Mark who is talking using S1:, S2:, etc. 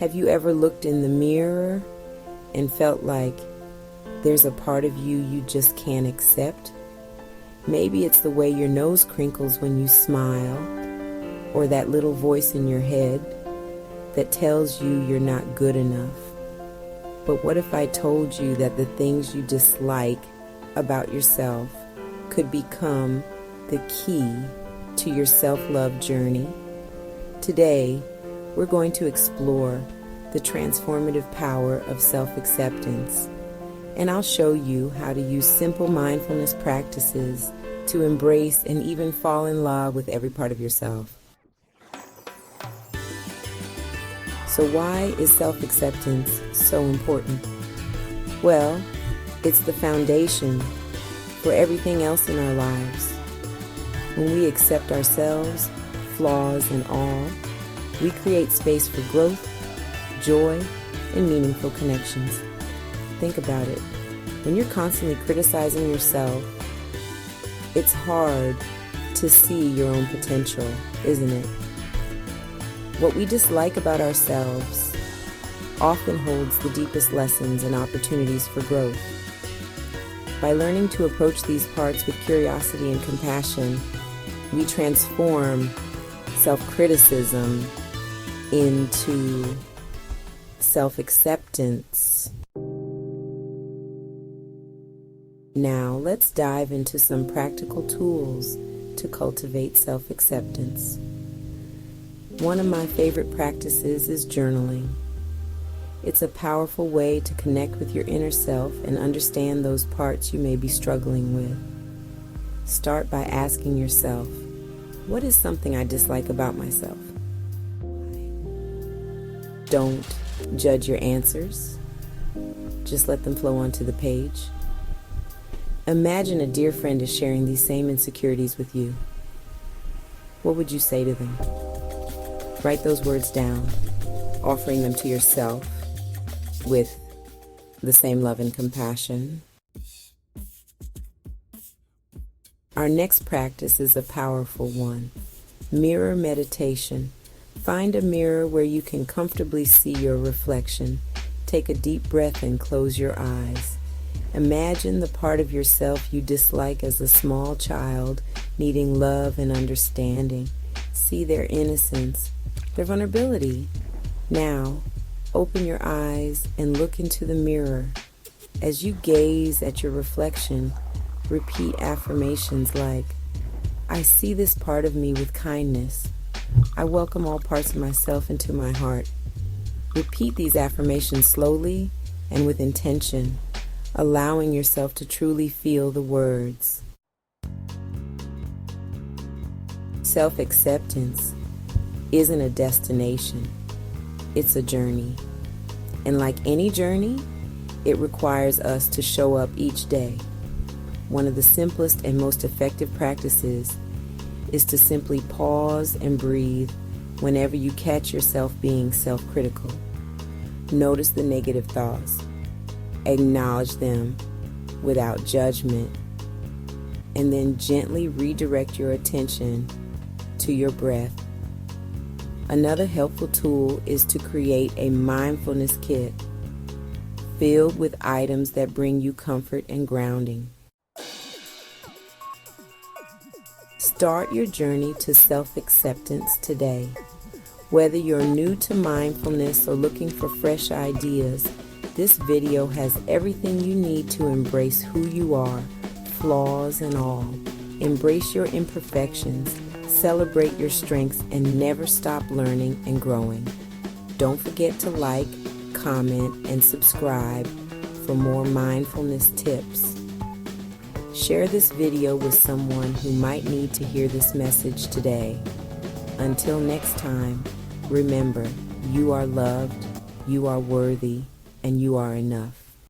S1: Have you ever looked in the mirror and felt like there's a part of you you just can't accept? Maybe it's the way your nose crinkles when you smile, or that little voice in your head that tells you you're not good enough. But what if I told you that the things you dislike about yourself could become the key to your self-love journey? Today, we're going to explore the transformative power of self-acceptance, and I'll show you how to use simple mindfulness practices to embrace and even fall in love with every part of yourself. So why is self-acceptance so important? Well, it's the foundation for everything else in our lives. When we accept ourselves, flaws and all, we create space for growth, joy, and meaningful connections. Think about it. When you're constantly criticizing yourself, it's hard to see your own potential, isn't it? What we dislike about ourselves often holds the deepest lessons and opportunities for growth. By learning to approach these parts with curiosity and compassion, we transform self-criticism into self-acceptance. Now, let's dive into some practical tools to cultivate self-acceptance. One of my favorite practices is journaling. It's a powerful way to connect with your inner self and understand those parts you may be struggling with. Start by asking yourself, what is something I dislike about myself? Don't judge your answers. Just let them flow onto the page. Imagine a dear friend is sharing these same insecurities with you. What would you say to them? Write those words down, offering them to yourself with the same love and compassion. Our next practice is a powerful one. Mirror meditation. Find a mirror where you can comfortably see your reflection. Take a deep breath and close your eyes. Imagine the part of yourself you dislike as a small child, needing love and understanding. See their innocence, their vulnerability. Now, open your eyes and look into the mirror. As you gaze at your reflection, repeat affirmations like, I see this part of me with kindness. I welcome all parts of myself into my heart. Repeat these affirmations slowly and with intention, allowing yourself to truly feel the words. Self-acceptance isn't a destination, it's a journey. And like any journey, it requires us to show up each day. One of the simplest and most effective practices is to simply pause and breathe whenever you catch yourself being self-critical. Notice the negative thoughts. Acknowledge them without judgment, and then gently redirect your attention to your breath. Another helpful tool is to create a mindfulness kit filled with items that bring you comfort and grounding. Start your journey to self-acceptance today. Whether you're new to mindfulness or looking for fresh ideas, this video has everything you need to embrace who you are, flaws and all. Embrace your imperfections, celebrate your strengths, and never stop learning and growing. Don't forget to like, comment, and subscribe for more mindfulness tips. Share this video with someone who might need to hear this message today. Until next time, remember, you are loved, you are worthy, and you are enough.